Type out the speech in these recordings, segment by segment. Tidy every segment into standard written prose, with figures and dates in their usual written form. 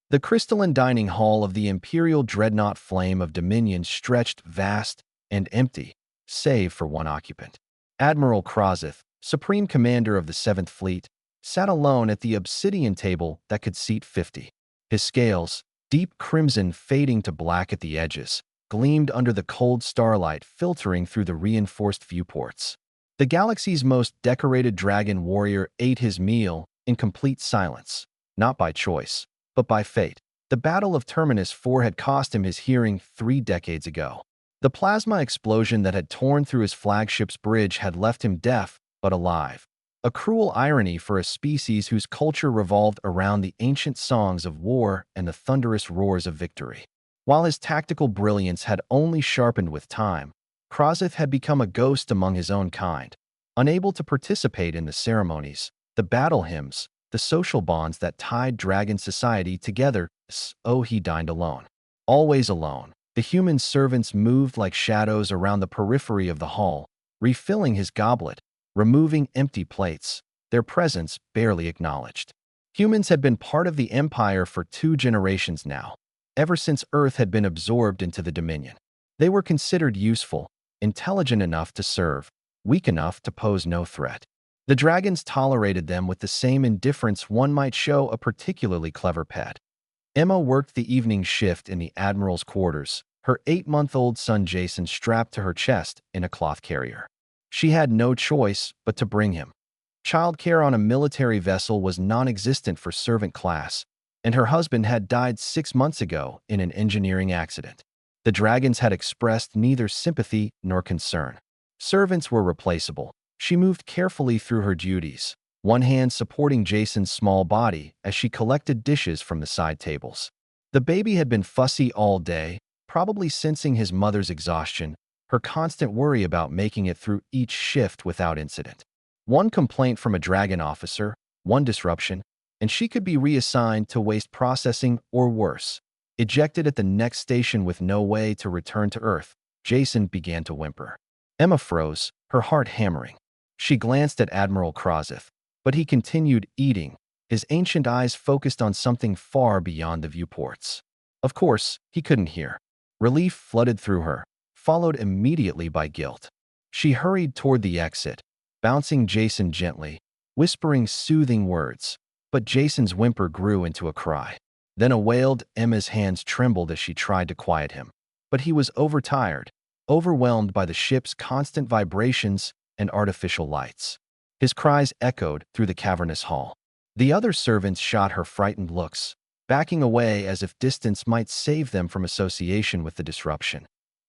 The crystalline dining hall of the Imperial Dreadnought Flame of Dominion stretched vast and empty, save for one occupant. Admiral Krozeth, Supreme Commander of the 7th Fleet, sat alone at the obsidian table that could seat 50. His scales, deep crimson fading to black at the edges, gleamed under the cold starlight filtering through the reinforced viewports. The galaxy's most decorated dragon warrior ate his meal in complete silence, not by choice, but by fate. The Battle of Terminus 4 had cost him his hearing 3 decades ago. The plasma explosion that had torn through his flagship's bridge had left him deaf but alive. A cruel irony for a species whose culture revolved around the ancient songs of war and the thunderous roars of victory. While his tactical brilliance had only sharpened with time, Krozeth had become a ghost among his own kind, unable to participate in the ceremonies, the battle hymns, the social bonds that tied dragon society together. So he dined alone. Always alone. The human servants moved like shadows around the periphery of the hall, refilling his goblet, removing empty plates, their presence barely acknowledged. Humans had been part of the Empire for 2 generations now, ever since Earth had been absorbed into the Dominion. They were considered useful, intelligent enough to serve, weak enough to pose no threat. The dragons tolerated them with the same indifference one might show a particularly clever pet. Emma worked the evening shift in the Admiral's quarters, her 8-month-old son Jason strapped to her chest in a cloth carrier. She had no choice but to bring him. Childcare on a military vessel was non-existent for servant class, and her husband had died 6 months ago in an engineering accident. The dragons had expressed neither sympathy nor concern. Servants were replaceable. She moved carefully through her duties, one hand supporting Jason's small body as she collected dishes from the side tables. The baby had been fussy all day, probably sensing his mother's exhaustion, her constant worry about making it through each shift without incident. One complaint from a dragon officer, one disruption, and she could be reassigned to waste processing or worse. Ejected at the next station with no way to return to Earth, Jason began to whimper. Emma froze, her heart hammering. She glanced at Admiral Krozeth, but he continued eating, his ancient eyes focused on something far beyond the viewports. Of course, he couldn't hear. Relief flooded through her, followed immediately by guilt. She hurried toward the exit, bouncing Jason gently, whispering soothing words, but Jason's whimper grew into a cry. Then a wailed. Emma's hands trembled as she tried to quiet him, but he was overtired, overwhelmed by the ship's constant vibrations and artificial lights. His cries echoed through the cavernous hall. The other servants shot her frightened looks, backing away as if distance might save them from association with the disruption.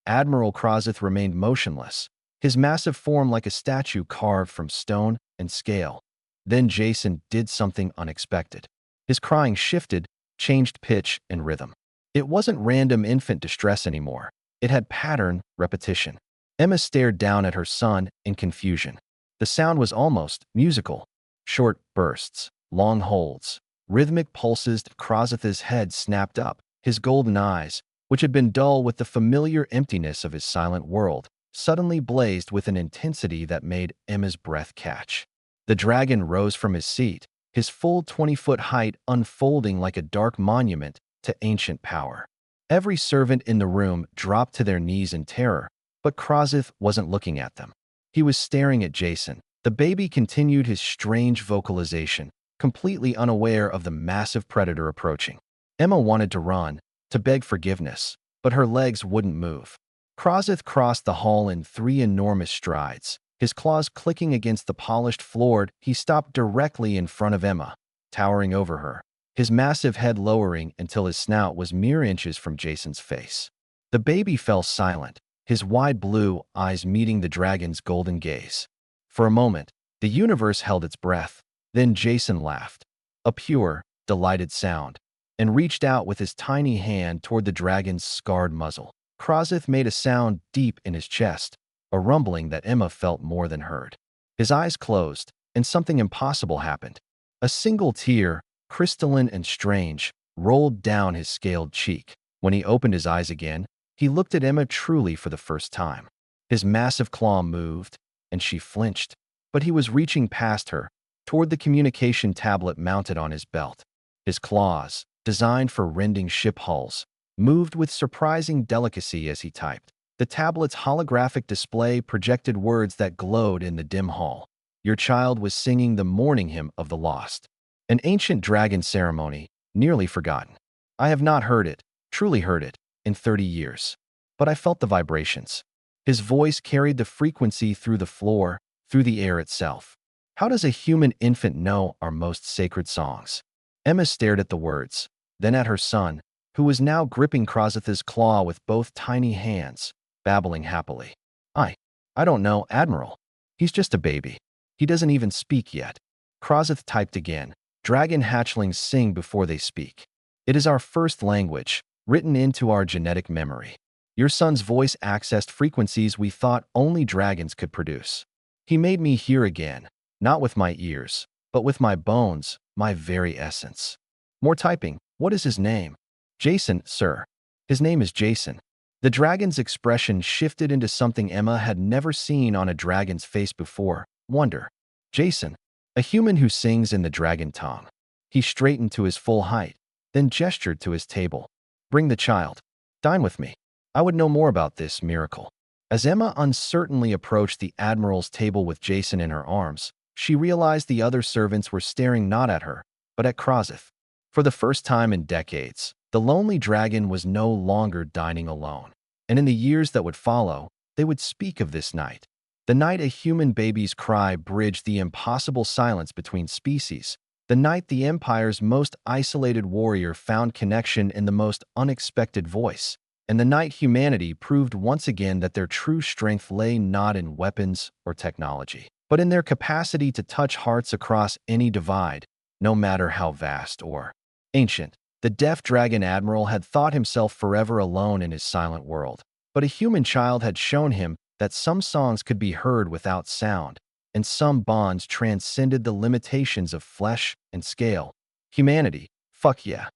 Admiral Krozeth remained motionless, his massive form like a statue carved from stone and scale. Then Jason did something unexpected. His crying shifted, changed pitch and rhythm. It wasn't random infant distress anymore. It had pattern, repetition. Emma stared down at her son in confusion. The sound was almost musical. Short bursts, long holds, rhythmic pulses. Krozeth's head snapped up, his golden eyes, which had been dull with the familiar emptiness of his silent world, suddenly blazed with an intensity that made Emma's breath catch. The dragon rose from his seat, his full 20-foot height unfolding like a dark monument to ancient power. Every servant in the room dropped to their knees in terror, but Krozeth wasn't looking at them. He was staring at Jason. The baby continued his strange vocalization, completely unaware of the massive predator approaching. Emma wanted to run, to beg forgiveness, but her legs wouldn't move. Krozeth crossed the hall in 3 enormous strides, his claws clicking against the polished floor. He stopped directly in front of Emma, towering over her, his massive head lowering until his snout was mere inches from Jason's face. The baby fell silent, his wide blue eyes meeting the dragon's golden gaze. For a moment, the universe held its breath. Then Jason laughed, a pure, delighted sound, and reached out with his tiny hand toward the dragon's scarred muzzle. Krozeth made a sound deep in his chest, a rumbling that Emma felt more than heard. His eyes closed, and something impossible happened. A single tear, crystalline and strange, rolled down his scaled cheek. When he opened his eyes again, he looked at Emma truly for the first time. His massive claw moved, and she flinched, but he was reaching past her, toward the communication tablet mounted on his belt. His claws, designed for rending ship hulls, moved with surprising delicacy as he typed. The tablet's holographic display projected words that glowed in the dim hall. Your child was singing the mourning hymn of the lost, an ancient dragon ceremony, nearly forgotten. I have not heard it, truly heard it, in 30 years. But I felt the vibrations. His voice carried the frequency through the floor, through the air itself. How does a human infant know our most sacred songs? Emma stared at the words, then at her son, who was now gripping Krozeth's claw with both tiny hands, babbling happily. I don't know, Admiral. He's just a baby. He doesn't even speak yet. Krozeth typed again. Dragon hatchlings sing before they speak. It is our first language, written into our genetic memory. Your son's voice accessed frequencies we thought only dragons could produce. He made me hear again, not with my ears, but with my bones, my very essence. More typing. What is his name? Jason, sir. His name is Jason. The dragon's expression shifted into something Emma had never seen on a dragon's face before, wonder. Jason, a human who sings in the dragon tongue. He straightened to his full height, then gestured to his table. Bring the child. Dine with me. I would know more about this miracle. As Emma uncertainly approached the Admiral's table with Jason in her arms, she realized the other servants were staring not at her, but at Krozeth. For the first time in decades, the lonely dragon was no longer dining alone. And in the years that would follow, they would speak of this night. The night a human baby's cry bridged the impossible silence between species. The night the Empire's most isolated warrior found connection in the most unexpected voice. And the night humanity proved once again that their true strength lay not in weapons or technology, but in their capacity to touch hearts across any divide, no matter how vast or ancient. The deaf dragon Admiral had thought himself forever alone in his silent world, but a human child had shown him that some songs could be heard without sound, and some bonds transcended the limitations of flesh and scale. Humanity, fuck yeah.